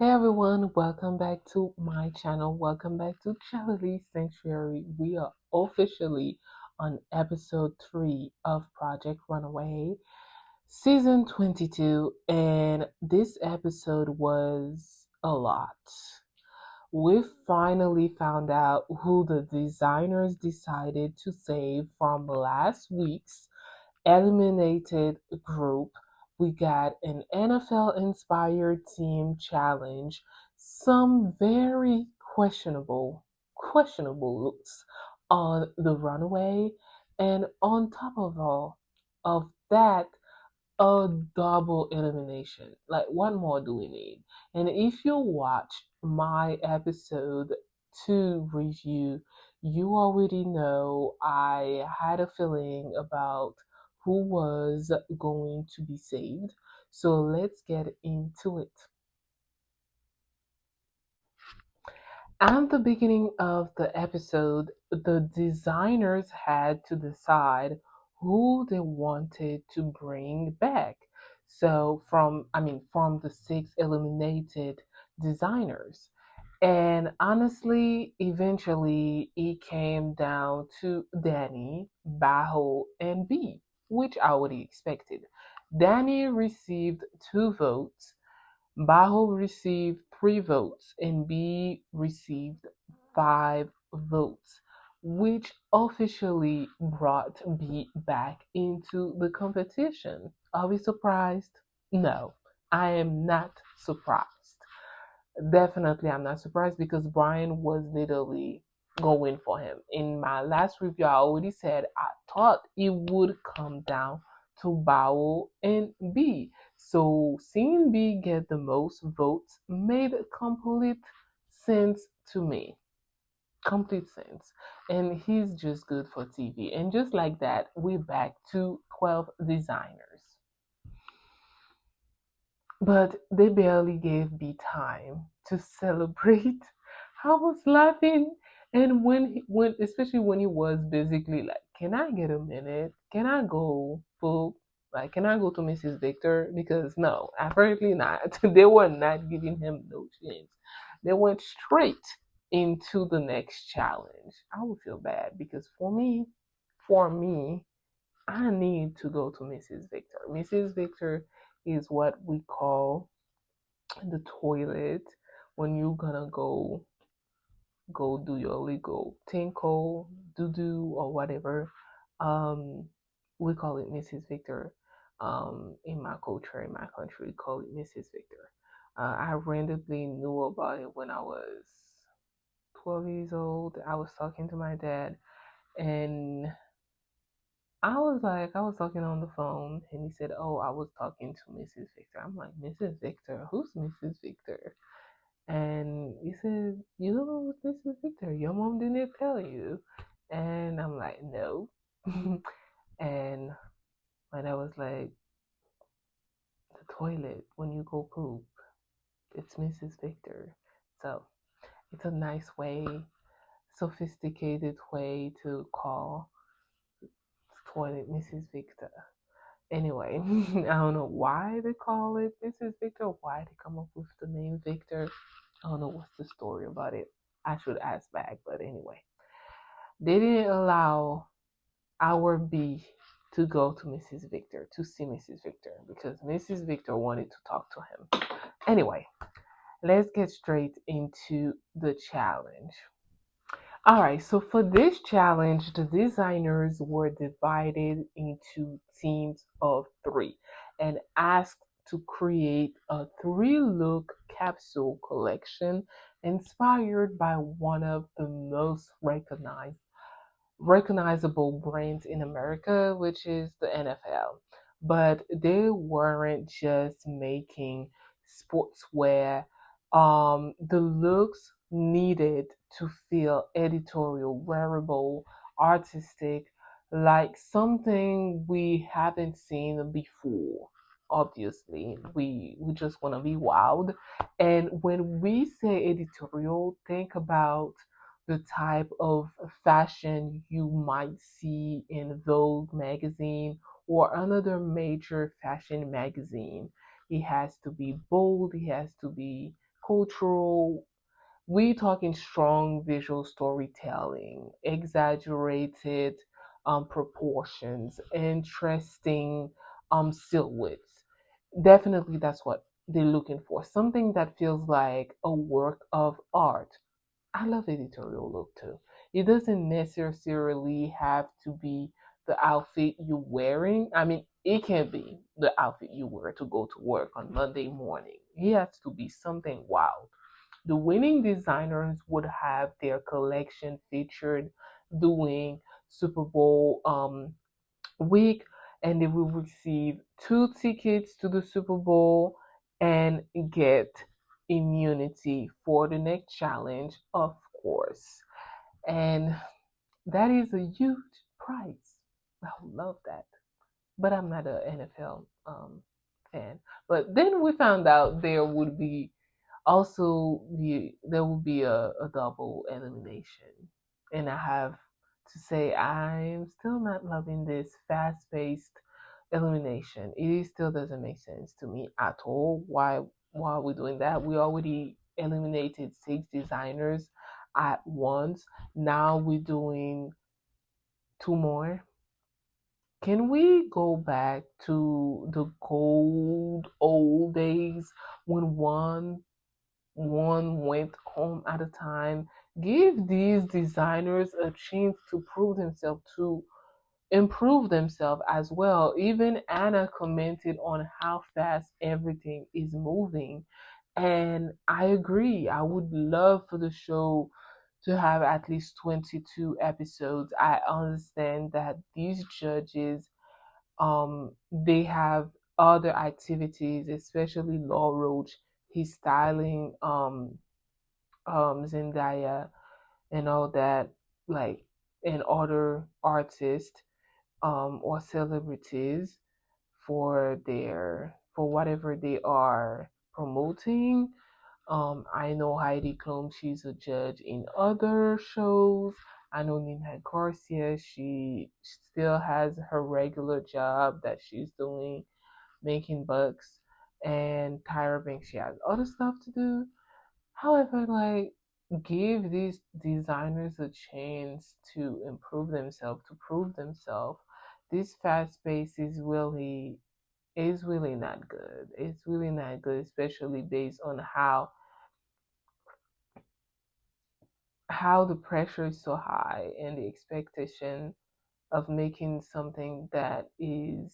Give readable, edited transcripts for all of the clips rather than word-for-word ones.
Hey everyone, welcome back to my channel. Welcome back to Charlie Sanctuary. We are officially on episode 3 of Project Runway, season 22, and this episode was a lot. We finally found out who the designers decided to save from last week's eliminated group. We got an NFL inspired team challenge, some very questionable looks on the runway, and on top of that, a double elimination. Like, what more do we need? And if you watch my episode 2 review, you already know I had a feeling about who was going to be saved. So let's get into it. At the beginning of the episode, the designers had to decide who they wanted to bring back. So from the 6 eliminated designers. And honestly, eventually it came down to Danny, Baho, and B, which I already expected. Danny received 2 votes, Baho received 3 votes, and B received 5 votes, which officially brought B back into the competition. Are we surprised? No, I am not surprised. Definitely, I'm not surprised because Brian was literally going for him. In my last review, I already said I thought it would come down to Bowel and B. So seeing B get the most votes made complete sense to me. Complete sense. And he's just good for TV. And just like that, we're back to 12 designers. But they barely gave me time to celebrate. I was laughing, and when especially when he was basically like, "Can I get a minute? Can I go full? Like, can I go to Mrs. Victor?" Because no, apparently not. They were not giving him no chance. They went straight into the next challenge. I would feel bad because for me, I need to go to Mrs. Victor. Mrs. Victor is what we call the toilet when you're gonna go do your legal tinkle, doo doo or whatever. Um, we call it Mrs. Victor. In my culture, in my country, we call it Mrs. Victor. I randomly knew about it when I was 12 years old. I was talking to my dad, and I was talking on the phone, and he said, "Oh, I was talking to Mrs. Victor." I'm like, "Mrs. Victor? Who's Mrs. Victor?" And he said, "You don't know what Mrs. Victor? Your mom didn't tell you." And I'm like, "No." And my dad was like, "The toilet when you go poop, it's Mrs. Victor." So it's a nice way, sophisticated way to call the toilet Mrs. Victor. Anyway, I don't know why they call it Mrs. Victor, why they come up with the name Victor. I don't know what's the story about it. I should ask back, but anyway. They didn't allow our B to go to Mrs. Victor, to see Mrs. Victor, because Mrs. Victor wanted to talk to him. Anyway, let's get straight into the challenge. All right, so for this challenge, the designers were divided into teams of 3 and asked to create a 3-look capsule collection inspired by one of the most recognizable brands in America, which is the NFL. But they weren't just making sportswear. The looks needed to feel editorial, wearable, artistic, like something we haven't seen before. Obviously, we just want to be wild. And when we say editorial, think about the type of fashion you might see in Vogue magazine or another major fashion magazine. It has to be bold, it has to be cultural, we talking strong visual storytelling, exaggerated proportions, interesting silhouettes. Definitely, that's what they're looking for. Something that feels like a work of art. I love editorial look too. It doesn't necessarily have to be the outfit you're wearing. I mean, it can be the outfit you wear to go to work on Monday morning. It has to be something wild. The winning designers would have their collection featured during Super Bowl week, and they will receive 2 tickets to the Super Bowl and get immunity for the next challenge, of course. And that is a huge prize. I would love that. But I'm not an NFL fan. But then we found out there will be a double elimination. And I have to say I'm still not loving this fast paced elimination. It still doesn't make sense to me at all. Why are we doing that? We already eliminated 6 designers at once. Now we're doing 2 more. Can we go back to the cold old days when one went home at a time? Give these designers a chance to prove themselves, to improve themselves as well. Even Anna commented on how fast everything is moving. And I agree. I would love for the show to have at least 22 episodes. I understand that these judges they have other activities, especially Law Roach. He's styling Zendaya and all that, like, and other artists or celebrities for whatever they are promoting. I know Heidi Klum, she's a judge in other shows. I know Nina Garcia, she still has her regular job that she's doing, making bucks. And Tyra Banks, she has other stuff to do. However, like, give these designers a chance to improve themselves, to prove themselves. This fast pace is really not good. It's really not good, especially based on how the pressure is so high and the expectation of making something that you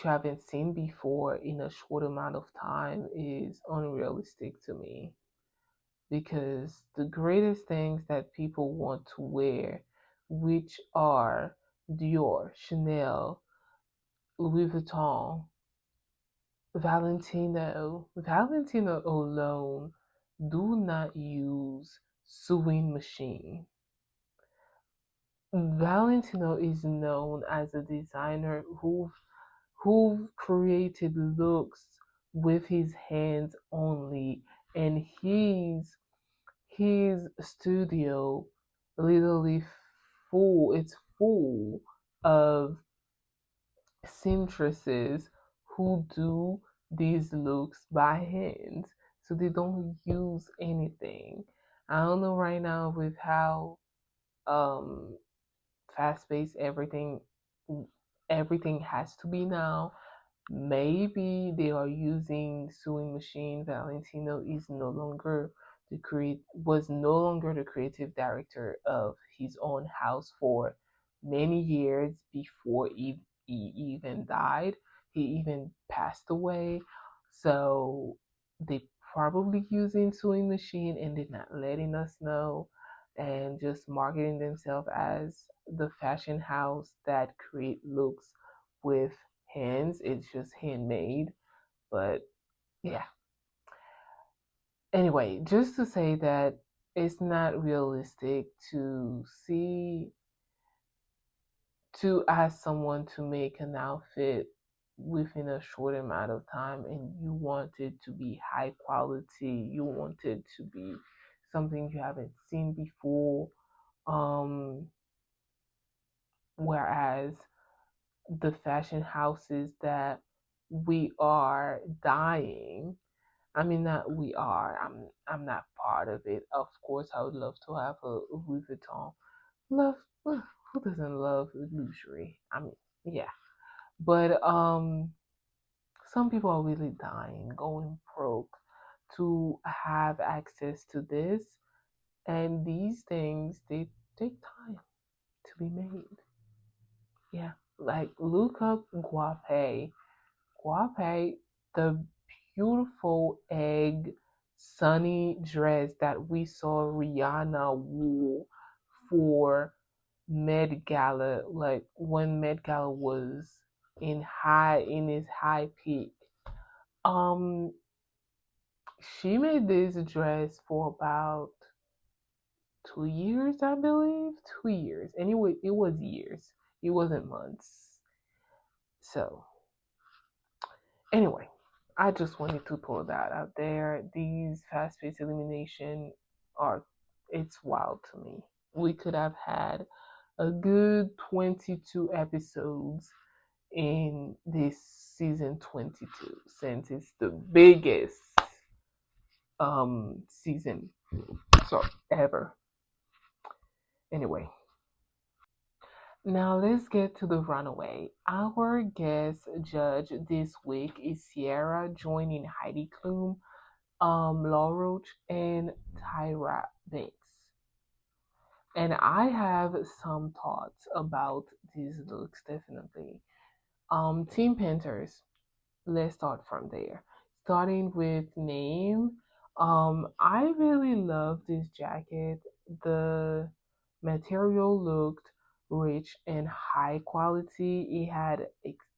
haven't seen before in a short amount of time is unrealistic to me, because the greatest things that people want to wear, which are Dior, Chanel, Louis Vuitton, Valentino alone do not use sewing machine. Valentino is known as a designer who created looks with his hands only, and his studio literally full of seamstresses who do these looks by hand, so they don't use anything. I don't know right now with how um fast paced everything has to be now. Maybe they are using sewing machine. Valentino is no longer was no longer the creative director of his own house for many years before he even died. He even passed away. So they probably using sewing machine and they're not letting us know, and just marketing themselves as the fashion house that create looks with hands. It's just handmade. But yeah. Anyway, just to say that it's not realistic to ask someone to make an outfit within a short amount of time, and you want it to be high quality, you want it to be something you haven't seen before. Whereas the fashion houses that we are dying, I mean, that we are. I'm not part of it. Of course, I would love to have a Louis Vuitton. Love, who doesn't love luxury? I mean, yeah. But some people are really dying, going broke to have access to this, and these things they take time to be made. Yeah, like look up guape. Guape, the beautiful egg sunny dress that we saw Rihanna wore for Met Gala, like when Met Gala was in its high peak. Um, she made this dress for about 2 years, I believe. 2 years. Anyway, it was years. It wasn't months. So anyway, I just wanted to throw that out there. These fast-paced elimination are it's wild to me. We could have had a good 22 episodes in this season 22 since it's the biggest season so ever. Anyway, now let's get to the runaway. Our guest judge this week is Sierra joining Heidi Klum, Laurel, and Tyra Banks. And I have some thoughts about these looks definitely. Team Panthers. Let's start from there. Starting with name. I really love this jacket. The material looked rich and high quality.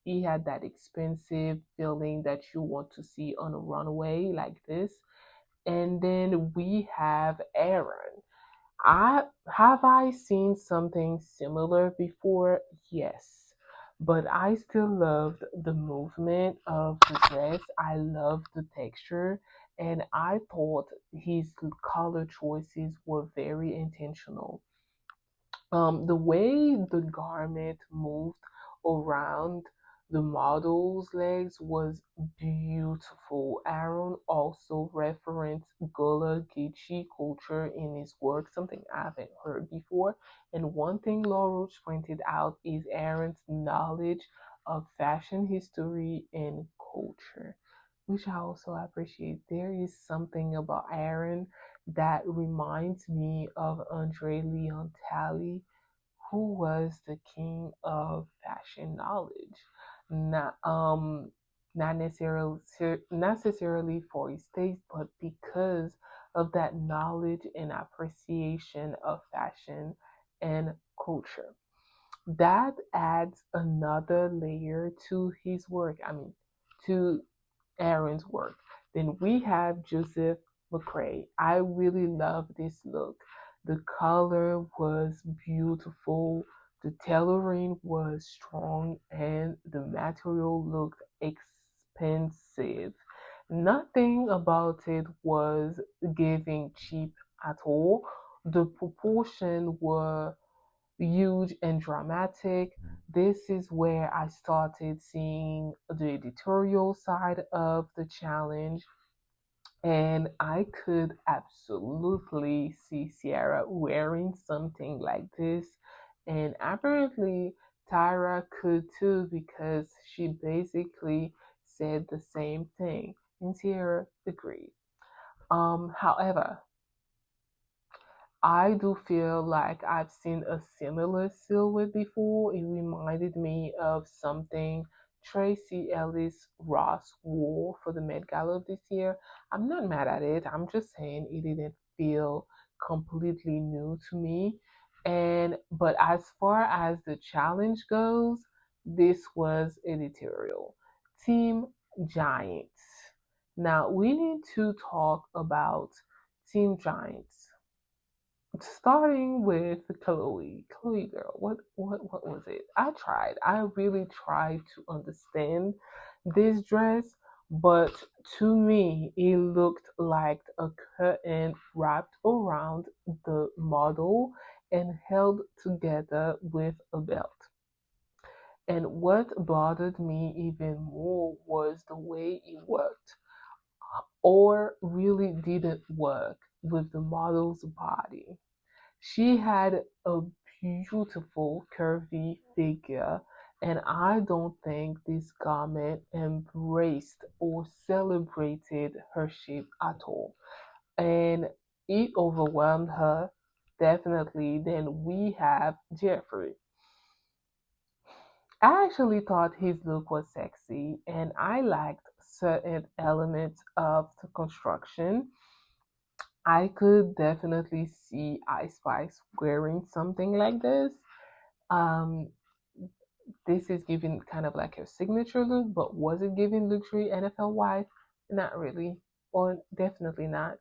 It had that expensive feeling that you want to see on a runway like this. And then we have Aaron. I seen something similar before? Yes. But I still loved the movement of the dress. I loved the texture. And I thought his color choices were very intentional. The way the garment moved around the model's legs was beautiful. Aaron also referenced Gullah Geechee culture in his work, something I haven't heard before. And one thing Laurel pointed out is Aaron's knowledge of fashion history and culture, which I also appreciate. There is something about Aaron that reminds me of Andre Leon Talley, who was the king of fashion knowledge. Not not necessarily for his taste, but because of that knowledge and appreciation of fashion and culture. That adds another layer to his work. I mean, to Aaron's work. Then we have Joseph McCray. I really love this look. The color was beautiful, the tailoring was strong, and the material looked expensive. Nothing about it was giving cheap at all. The proportion were huge and dramatic. This is where I started seeing the editorial side of the challenge, and I could absolutely see Sierra wearing something like this, and apparently Tyra could too because she basically said the same thing, and Sierra agreed. However, I do feel like I've seen a similar silhouette before. It reminded me of something Tracy Ellis Ross wore for the Met Gala of this year. I'm not mad at it. I'm just saying it didn't feel completely new to me. And but as far as the challenge goes, this was editorial. Team Giants. Now we need to talk about Team Giants, starting with Chloe. Chloe girl, what was it? I tried. I really tried to understand this dress, but to me it looked like a curtain wrapped around the model and held together with a belt. And what bothered me even more was the way it worked. or really didn't work with the model's body. She had a beautiful curvy figure, and I don't think this garment embraced or celebrated her shape at all. And it overwhelmed her, definitely. Then we have Jeffrey. I actually thought his look was sexy, and I liked certain elements of the construction. I could definitely see Ice Spice wearing something like this. Um, this is giving kind of like her signature look, but was it giving luxury NFL wife? Not really, or definitely not.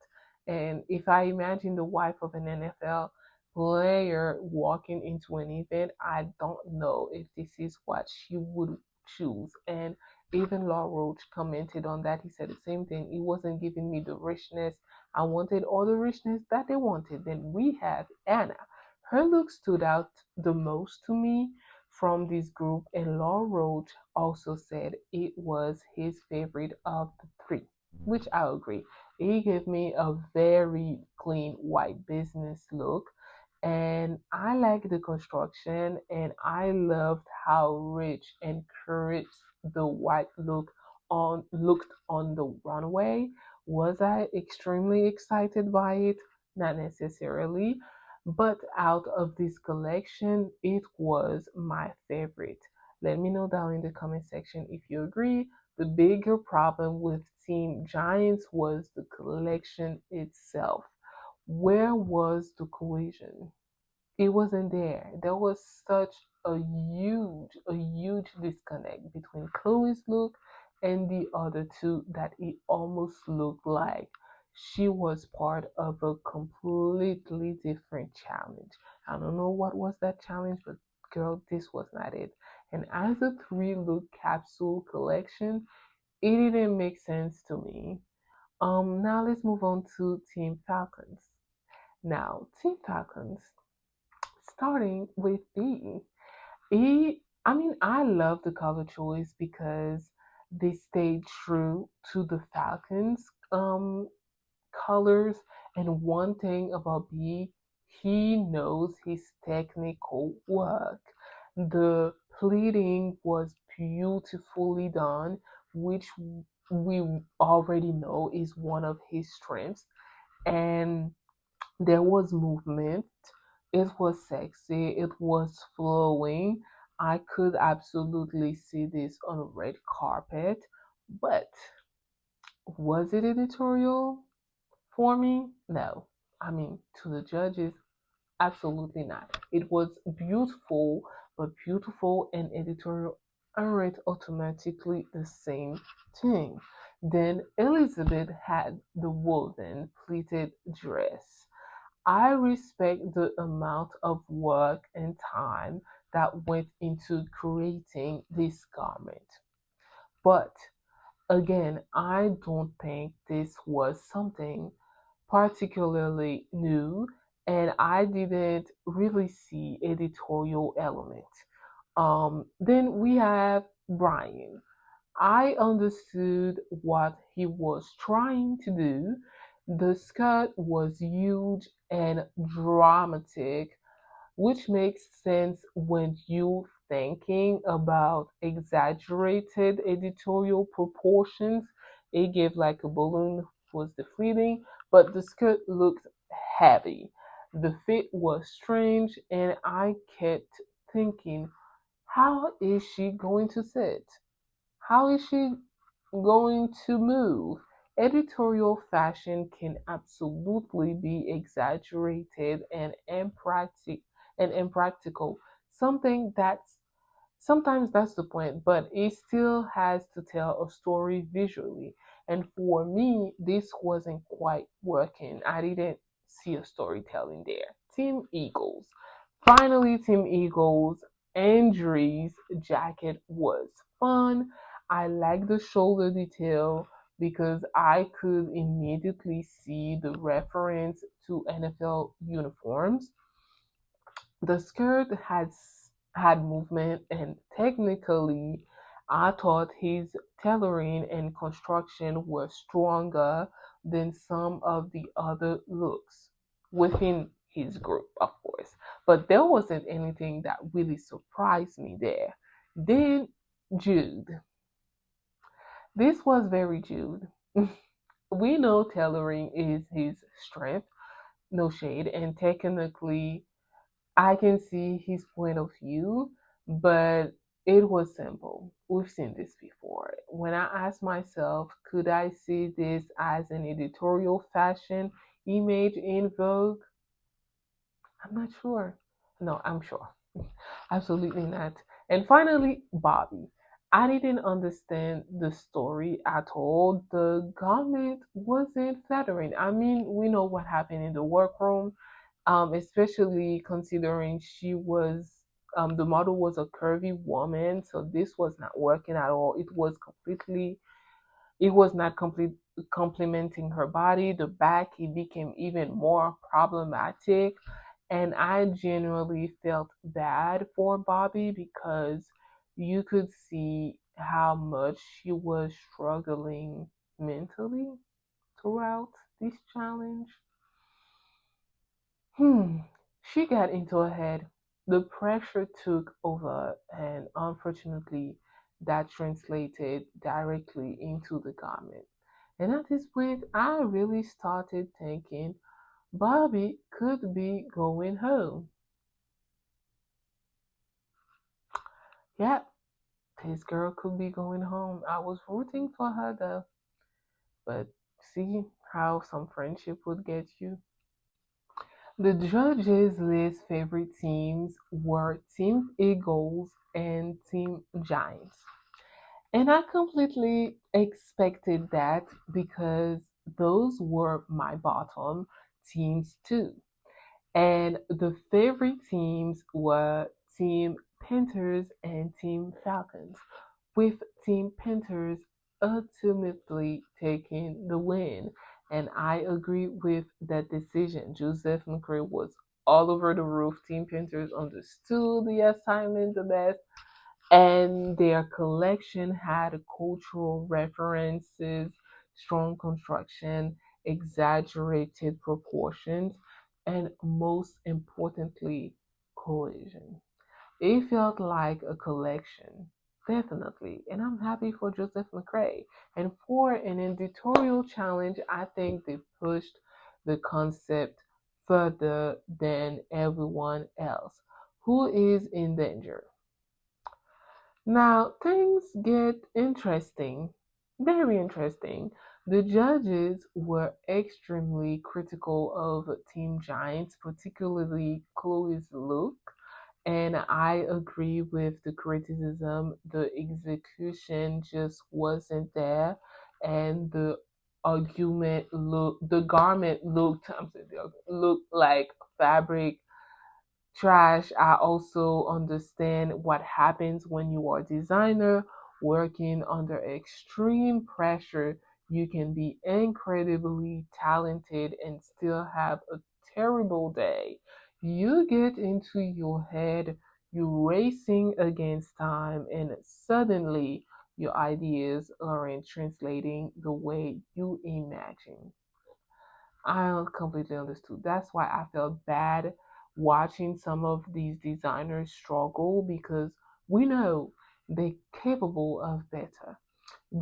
And if I imagine the wife of an NFL player walking into an event, I don't know if this is what she would choose. And even Law Roach commented on that. He said the same thing. It wasn't giving me the richness I wanted or the richness that they wanted. Then we have Anna. Her look stood out the most to me from this group, and Law Roach also said it was his favorite of the three, which I agree. He gave me a very clean white business look, and I like the construction, and I loved how rich and crisp the white looked on the runway. Was I extremely excited by it? Not necessarily, but out of this collection, it was my favorite. Let me know down in the comment section if you agree. The bigger problem with Team Giants was the collection itself. Where was the cohesion? It wasn't there. There was such a huge disconnect between Chloe's look and the other two that it almost looked like she was part of a completely different challenge. I don't know what was that challenge, but girl, this was not it. And as a three look capsule collection, it didn't make sense to me. Now let's move on to Team Falcons. Now, Team Falcons, starting with B. I mean, I love the color choice because they stayed true to the Falcons colors. And one thing about B, he knows his technical work. The pleating was beautifully done, which we already know is one of his strengths. And there was movement. It was sexy. It was flowing. I could absolutely see this on a red carpet. But was it editorial for me? No. I mean, to the judges, absolutely not. It was beautiful, but beautiful and editorial aren't automatically the same thing. Then Elizabeth had the woven pleated dress. I respect the amount of work and time that went into creating this garment. But again, I don't think this was something particularly new, and I didn't really see editorial element. Then we have Brian. I understood what he was trying to do. The skirt was huge and dramatic, which makes sense when you thinking about exaggerated editorial proportions. It gave like a balloon was deflating, but the skirt looked heavy. The fit was strange, and I kept thinking, how is she going to sit? How is she going to move? Editorial fashion can absolutely be exaggerated and impractical. Something that's sometimes that's the point, but it still has to tell a story visually. And for me, this wasn't quite working. I didn't see a storytelling there. Team Eagles. Finally, Team Eagles. Andrew's jacket was fun. I like the shoulder detail because I could immediately see the reference to NFL uniforms. The skirt had movement, and technically I thought his tailoring and construction were stronger than some of the other looks within his group, of course. But there wasn't anything that really surprised me there. Then Jude. This was very Jude. We know tailoring is his strength, no shade, and technically I can see his point of view, but it was simple. We've seen this before. When I asked myself, could I see this as an editorial fashion image in Vogue? I'm not sure. No, I'm sure. Absolutely not. And finally, Bobby. I didn't understand the story at all. The garment wasn't flattering. I mean, we know what happened in the workroom, especially considering the model was a curvy woman, so this was not working at all. It was not complementing her body. The back, it became even more problematic. And I genuinely felt bad for Bobby because you could see how much she was struggling mentally throughout this challenge. Hmm. She got into her head. The pressure took over, and unfortunately, that translated directly into the garment. And at this point, I really started thinking Bobby could be going home. Yep, this girl could be going home. I was rooting for her though, but see how some friendship would get you. The judges' least favorite teams were Team Eagles and Team Giants. And I completely expected that because those were my bottom teams too. And the favorite teams were Team Panthers and Team Falcons, with Team Panthers ultimately taking the win. And I agree with that decision. Joseph McCray was all over the roof. Team Panthers understood the assignment the best, and their collection had cultural references, strong construction, exaggerated proportions, and most importantly, cohesion. It felt like a collection, definitely, and I'm happy for Joseph McCray. And for an editorial challenge, I think they pushed the concept further than everyone else. Who is in danger? Now, things get interesting, very interesting. The judges were extremely critical of Team Giants, particularly Chloe's look, and I agree with the criticism. The execution just wasn't there, and the garment looked, looked like fabric trash. I also understand what happens when you are a designer working under extreme pressure. You can be incredibly talented and still have a terrible day. You get into your head, you're racing against time, and suddenly your ideas aren't translating the way you imagine. I completely understood. That's why I felt bad watching some of these designers struggle because we know they're capable of better.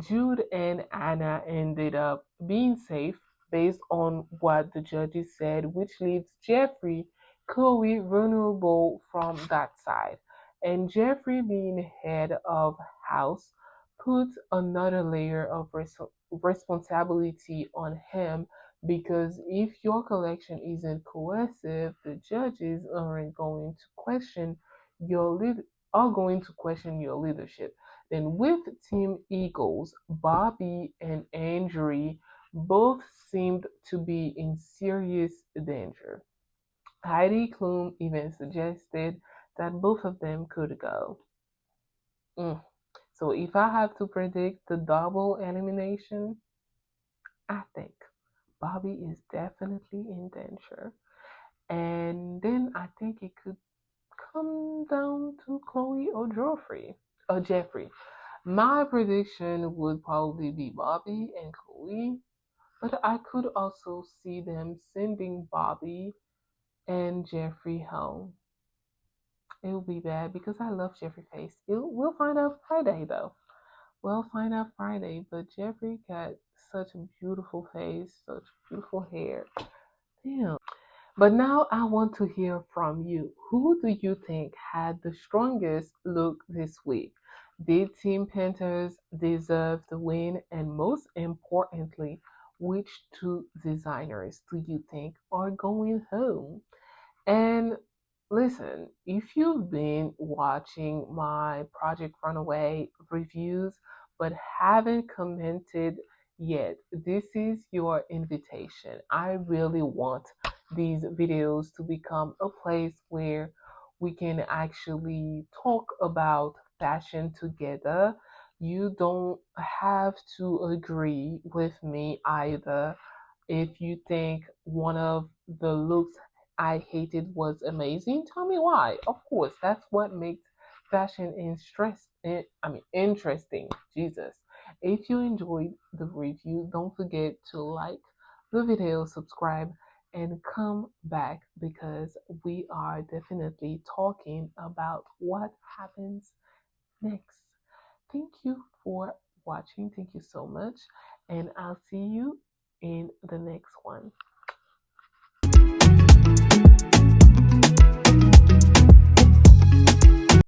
Jude and Anna ended up being safe based on what the judges said, which leaves Jeffrey, Chloe vulnerable from that side. And Jeffrey, being head of house, puts another layer of responsibility on him because if your collection isn't cohesive, the judges aren't going to question your lead are going to question your leadership. Then with Team Eagles, Bobby and Andrew both seemed to be in serious danger. Heidi Klum even suggested that both of them could go. Mm. So if I have to predict the double elimination, I think Bobby is definitely in danger. And then I think it could come down to Chloe or Jeffrey. My prediction would probably be Bobby and Chloe, but I could also see them sending Bobby and Jeffrey home. It will be bad because I love Jeffrey face. We'll find out Friday though. We'll find out Friday, but Jeffrey got such a beautiful face, such beautiful hair. Damn. But now I want to hear from you. Who do you think had the strongest look this week? Did Team Panthers deserve the win? And most importantly, which two designers do you think are going home? And listen, if you've been watching my Project Runaway reviews but haven't commented yet, this is your invitation. I really want these videos to become a place where we can actually talk about fashion together. You don't have to agree with me either. If you think one of the looks I hated was amazing, tell me why. Of course, that's what makes fashion interesting. Jesus. If you enjoyed the review, don't forget to like the video, subscribe, and come back because we are definitely talking about what happens next. Thank you for watching. Thank you so much. And I'll see you in the next one.